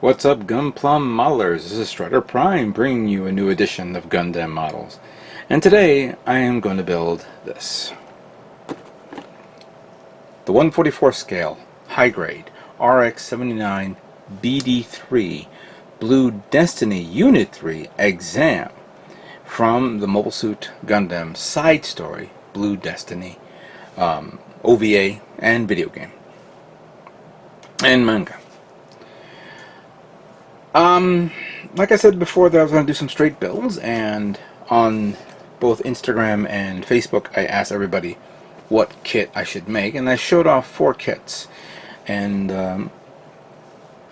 What's up, Gunplum Modelers? This is Strider Prime bringing you a new edition of Gundam Models. And today I am going to build this. The 144 scale, high grade, RX-79 BD3 Blue Destiny Unit 3 exam from the Mobile Suit Gundam side story, Blue Destiny, OVA and video game, and manga. Like I said before, that I was going to do some straight builds, and on both Instagram and Facebook I asked everybody what kit I should make, and I showed off 4 kits, and I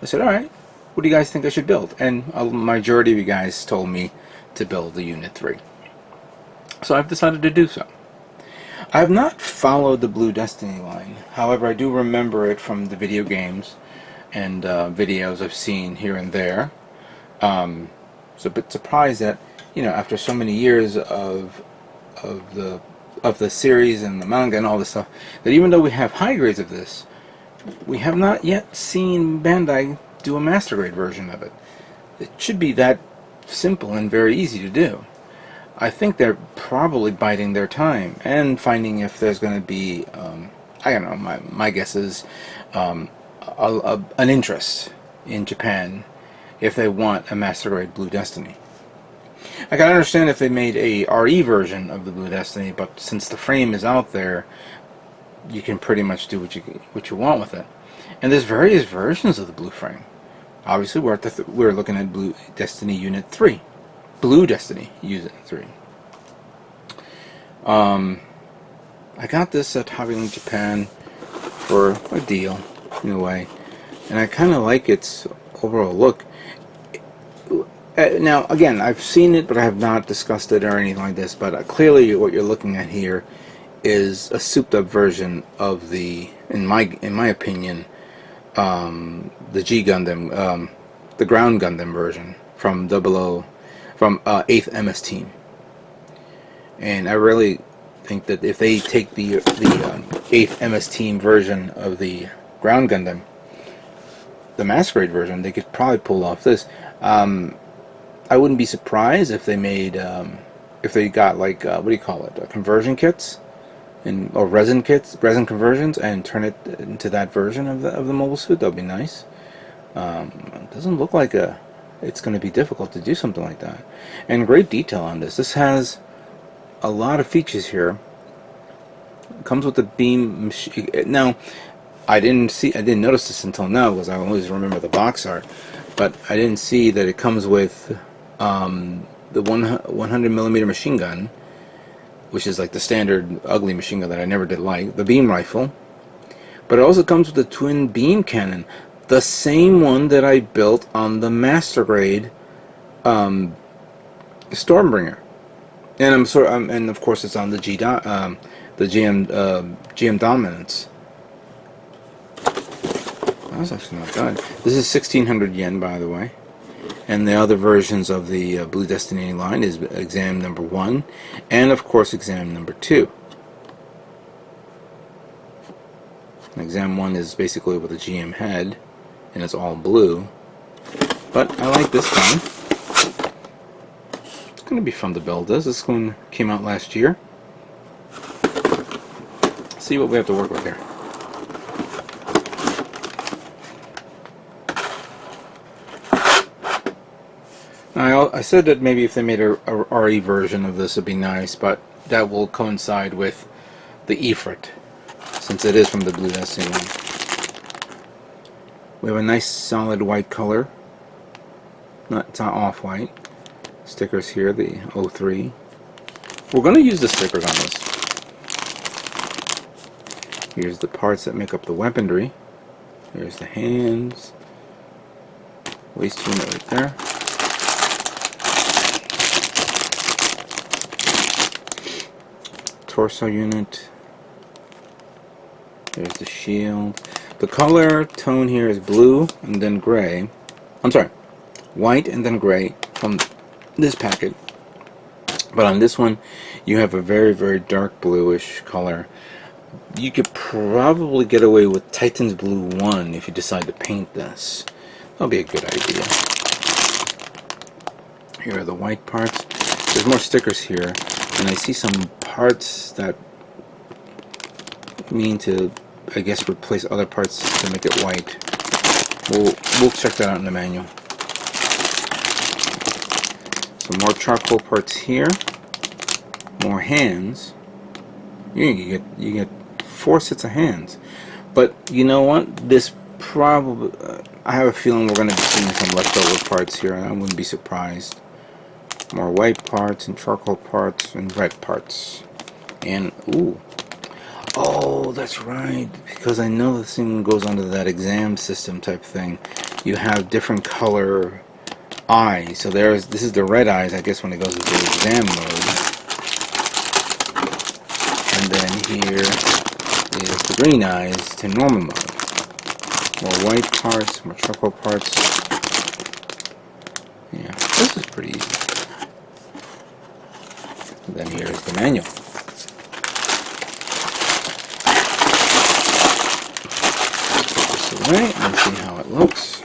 said, alright, what do you guys think I should build? And a majority of you guys told me to build the Unit 3. So I've decided to do so. I have not followed the Blue Destiny line, however I do remember it from the video games and videos I've seen here and there. So a bit surprised that, you know, after so many years of the series and the manga and all this stuff, that even though we have high grades of this, we have not yet seen Bandai do a master grade version of it. It should be that simple and very easy to do. I think they're probably biding their time and finding if there's going to be, I don't know, my guess is an interest in Japan if they want a master grade Blue Destiny. I can understand if they made a RE version of the Blue Destiny, but since the frame is out there, you can pretty much do what you want with it. And there's various versions of the blue frame. Obviously, we're looking at Blue Destiny Unit 3, Blue Destiny Unit 3. I got this at Hobbylink Japan for a deal, in a way, and I kind of like its overall look. Now, again, I've seen it, but I have not discussed it or anything like this. But clearly, what you're looking at here is a souped-up version of the, in my opinion, the G Gundam, the ground Gundam version from 8th MS Team. And I really think that if they take the 8th MS Team version of the ground Gundam, the master grade version, they could probably pull off this. I wouldn't be surprised if they made, if they got like, what do you call it, conversion kits, or resin kits, resin conversions, and turn it into that version of the mobile suit. That would be nice. It doesn't look like it's going to be difficult to do something like that. And great detail on this. This has a lot of features here. It comes with the beam machine. Now, I didn't notice this until now, because I always remember the box art, but I didn't see that it comes with the 100mm machine gun, which is like the standard ugly machine gun that I never did like, the beam rifle, but it also comes with the twin beam cannon, the same one that I built on the master grade Stormbringer, and of course it's on the GM Dominance. That's actually not bad. This is 1,600 yen, by the way. And the other versions of the Blue Destiny line is exam number 1, and of course exam number 2. Exam 1 is basically with a GM head, and it's all blue. But I like this one. It's going to be fun to build this. This one came out last year. Let's see what we have to work with here. I said that maybe if they made a RE version of this, it'd be nice, but that will coincide with the Ifrit, since it is from the Blue Destiny line. We have a nice solid white color. It's not off-white. Stickers here, the 03. We're going to use the stickers on this. Here's the parts that make up the weaponry. Here's the hands. Waist unit right there. Torso unit. There's the shield. The color tone here is blue and then gray. I'm sorry, white and then gray from this packet. But on this one, you have a very, very dark bluish color. You could probably get away with Titan's Blue 1 if you decide to paint this. That'll be a good idea. Here are the white parts. There's more stickers here, and I see some parts that mean to, I guess, replace other parts to make it white. We'll check that out in the manual. Some more charcoal parts here. More hands. You get 4 sets of hands. But you know what? This probably, I have a feeling we're going to be seeing some leftover parts here, and I wouldn't be surprised. More white parts and charcoal parts and red parts. And ooh. Oh, that's right, because I know this thing goes under that exam system type thing. You have different color eyes. So this is the red eyes, I guess, when it goes into exam mode. And then here is the green eyes to normal mode. More white parts, more charcoal parts. Yeah, this is pretty easy. And then here is the manual. Alright, let's see how it looks.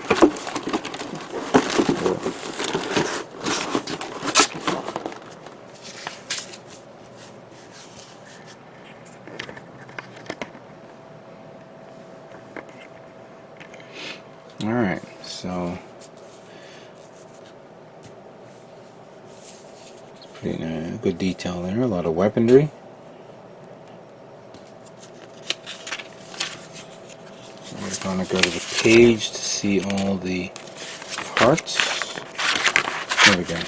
Alright, so it's pretty good detail there, a lot of weaponry. We're going to go to the page to see all the parts. There we go.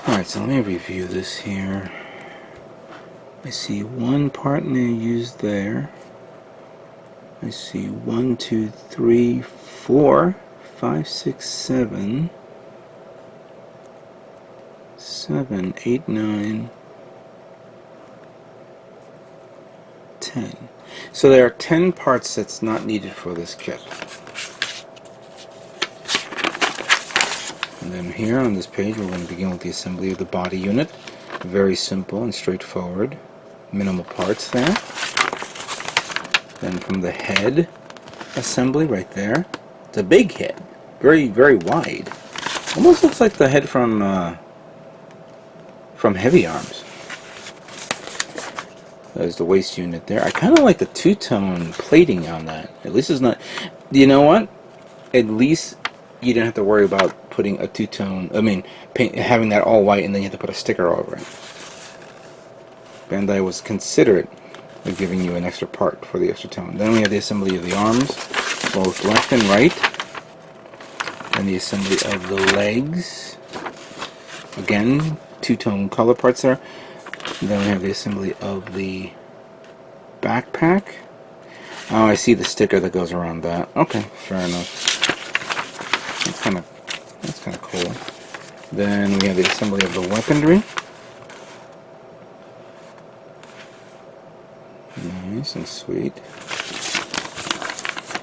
Alright, so let me review this here. I see one part and I used there. I see 1, 2, 3, 4, 5, 6, 7, 7, 8, 9, 10. So there are 10 parts that's not needed for this kit. And then here on this page we're going to begin with the assembly of the body unit. Very simple and straightforward. Minimal parts there. Then from the head assembly right there. It's a big head. Very, very wide. Almost looks like the head from Heavy Arms. There's the waist unit there. I kind of like the two-tone plating on that. At least it's not... You know what? At least you didn't have to worry about putting a two-tone... I mean, having that all white and then you have to put a sticker over it. Bandai was considerate of giving you an extra part for the extra tone. Then we have the assembly of the arms, both left and right. And the assembly of the legs. Again, two-tone color parts there. And then we have the assembly of the backpack. Oh, I see the sticker that goes around that. Okay, fair enough. That's kind of cool. Then we have the assembly of the weaponry. Nice and sweet.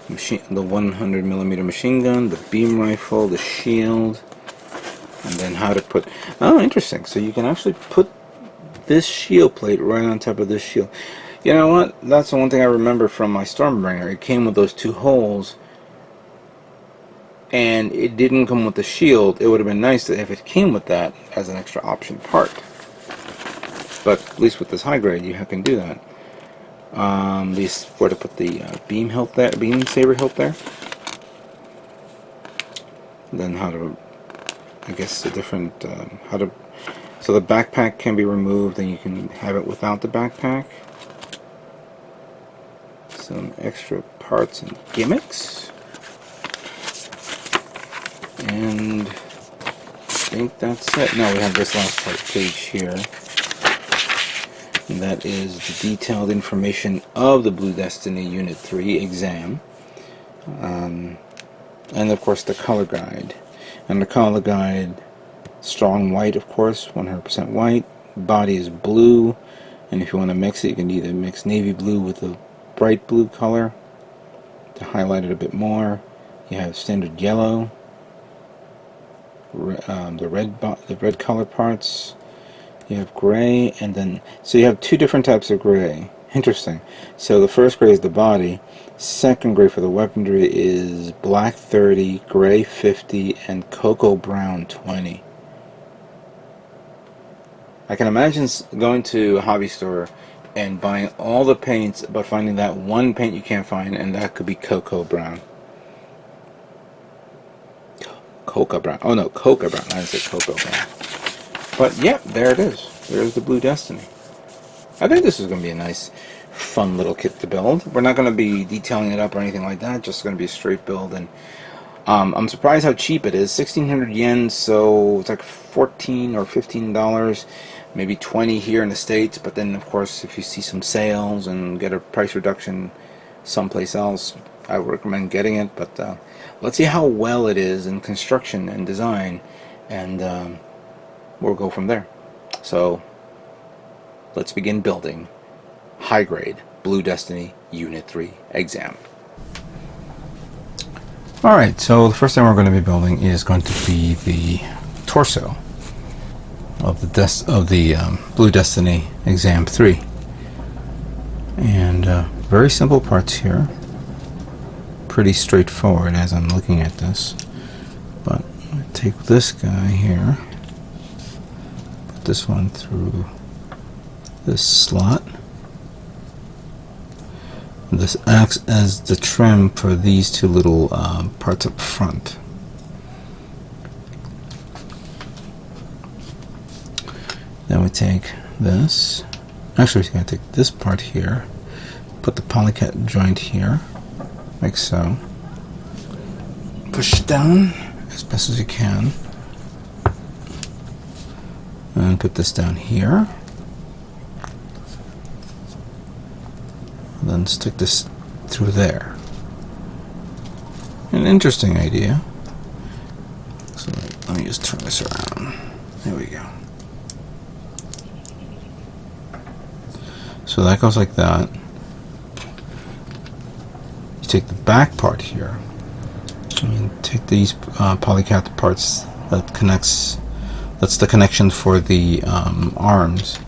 The 100mm machine gun, the beam rifle, the shield, and then how to put... Oh, interesting. So you can actually put this shield plate right on top of this shield. You know what? That's the one thing I remember from my Stormbringer. It came with those 2 holes, and it didn't come with the shield. It would have been nice if it came with that as an extra option part. But at least with this high grade, you can do that. Where to put the beam hilt there, beam saber hilt there. Then how to, I guess, the different how to. So the backpack can be removed, and you can have it without the backpack. Some extra parts and gimmicks. And I think that's it. Now we have this last part page here. And that is the detailed information of the Blue Destiny Unit 3 exam. And of course the color guide. And the color guide, strong white, of course, 100% white. Body is blue, and if you want to mix it, you can either mix navy blue with a bright blue color to highlight it a bit more. You have standard yellow, the red color parts. You have gray, and then so you have 2 different types of gray. Interesting. So the first gray is the body. Second gray for the weaponry is black 30, gray 50, and cocoa brown 20. I can imagine going to a hobby store and buying all the paints, but finding that one paint you can't find, and that could be cocoa brown. Cocoa brown. Oh no, cocoa brown. I didn't say cocoa brown. But yeah, there it is. There's the Blue Destiny. I think this is going to be a nice, fun little kit to build. We're not going to be detailing it up or anything like that. Just going to be a straight build. And I'm surprised how cheap it is. 1,600 yen, so it's like $14 or $15. Maybe 20 here in the States. But then, of course, if you see some sales and get a price reduction someplace else, I would recommend getting it. But let's see how well it is in construction and design, and we'll go from there. So let's begin building high grade Blue Destiny Unit 3 exam. Alright, so the first thing we're going to be building is going to be the torso of the Blue Destiny exam 3. And very simple parts here. Pretty straightforward as I'm looking at this. But I take this guy here, put this one through this slot. This acts as the trim for these two little parts up front. Then we take this. Actually, we're going to take this part here, put the polycat joint here, like so. Push it down as best as you can, and put this down here. Then stick this through there. An interesting idea. So let me just turn this around. There we go. So that goes like that. You take the back part here and take these polycat parts that connects. That's the connection for the arms,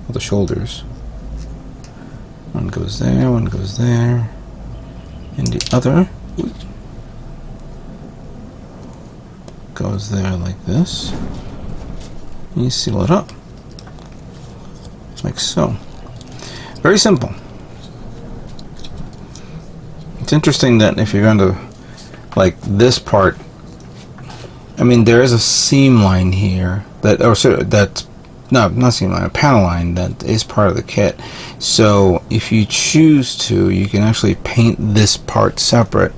or the shoulders. One goes there, one goes there, and the other goes there like this. And you seal it up, like so. Very simple. It's interesting that if you're going to, like this part, I mean, there is a seam line here that, or sorry, that's not seam line, a panel line that is part of the kit. So if you choose to, you can actually paint this part separate,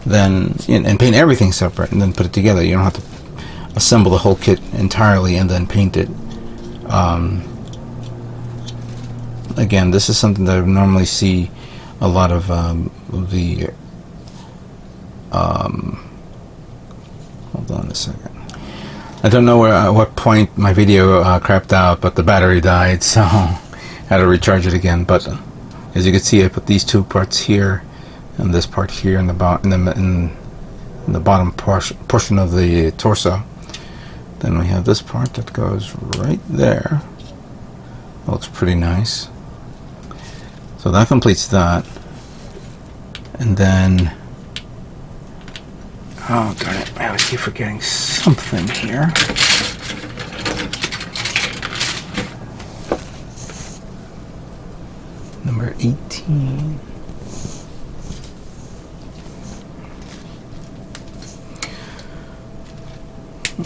then and paint everything separate, and then put it together. You don't have to assemble the whole kit entirely and then paint it. Again, this is something that I normally see a lot of the. Hold on a second. I don't know at what point my video crapped out, but the battery died, so I had to recharge it again. But as you can see, I put these two parts here and this part here in the bottom portion of the torso. Then we have this part that goes right there. Looks pretty nice. So that completes that. And then, oh darn it, I always keep forgetting something here. Number 18.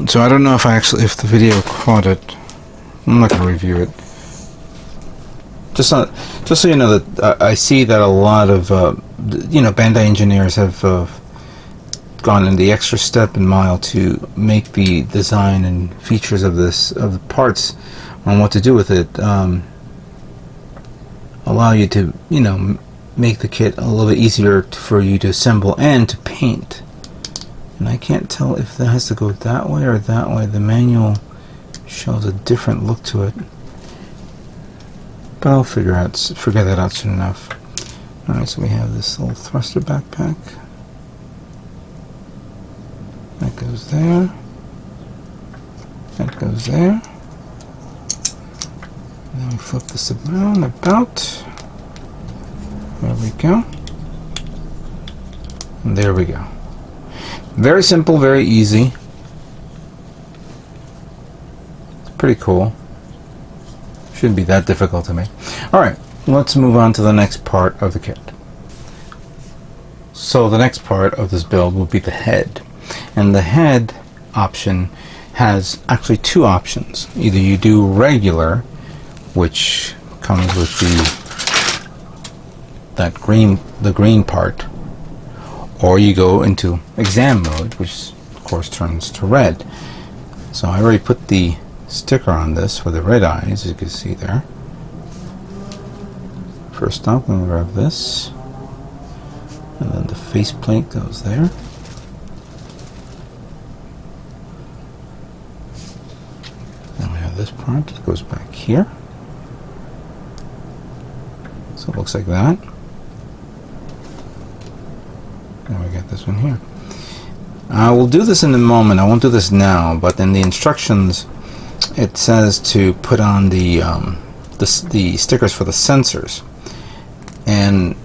So I don't know if the video caught it. I'm not going to review it. Just so you know that I see that a lot of Bandai engineers have gone in the extra step and mile to make the design and features of the parts on what to do with it allow you to make the kit a little bit easier for you to assemble and to paint. And I can't tell if that has to go that way or that way. The manual shows a different look to it. But I'll figure that out soon enough. Alright, so we have this little thruster backpack. That goes there. That goes there. And then we flip this around about. There we go. And there we go. Very simple, very easy. It's pretty cool. Shouldn't be that difficult to make. Alright, let's move on to the next part of the kit. So the next part of this build will be the head. And the head option has actually two options. Either you do regular, which comes with the green part, or you go into exam mode, which of course turns to red. So I already put the sticker on this for the red eyes, as you can see there. First up, I'm going to grab this, and then the faceplate goes there. Then we have this part that goes back here. So it looks like that. And we got this one here. We'll do this in a moment. I won't do this now, but in the instructions it says to put on the stickers for the sensors. And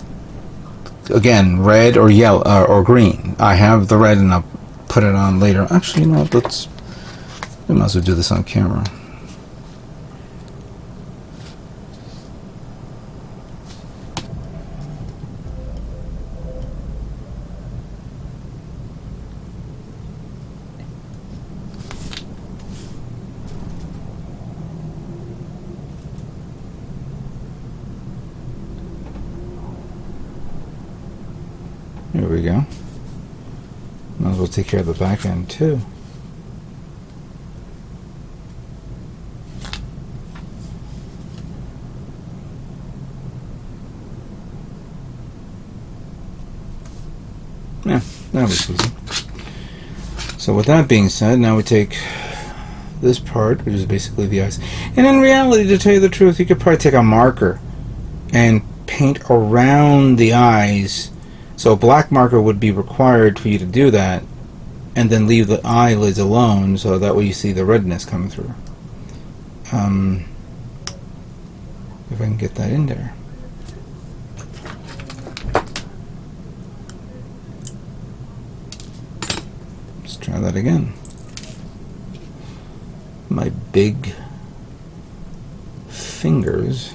again, red or yellow or green. I have the red and I'll put it on later. Actually, you know what, we might as well do this on camera. There we go. Might as well take care of the back end too. Yeah, that was easy. So with that being said, now we take this part, which is basically the eyes. And in reality, to tell you the truth, you could probably take a marker and paint around the eyes. So a black marker would be required for you to do that, and then leave the eyelids alone, so that way you see the redness coming through. If I can get that in there. Let's try that again. My big fingers.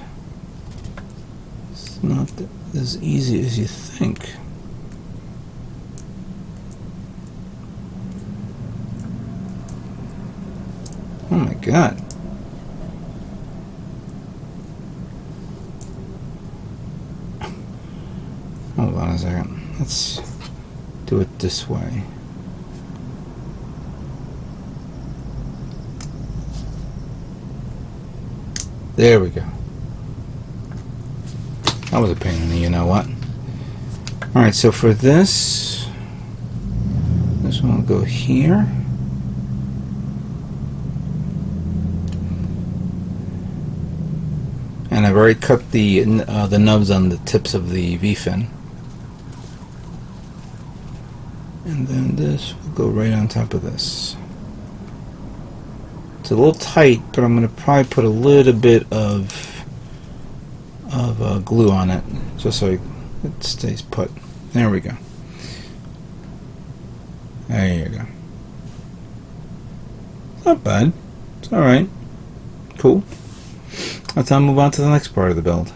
It's not as easy as you think. Oh my god. Hold on a second. Let's do it this way. There we go. That was a pain in the you know what. Alright, so for this one will go here. And I've already cut the nubs on the tips of the V-fin. And then this will go right on top of this. It's a little tight, but I'm going to probably put a little bit of glue on it, just so it stays put. There we go. There you go. Not bad. It's alright. Cool. Let's now move on to the next part of the build.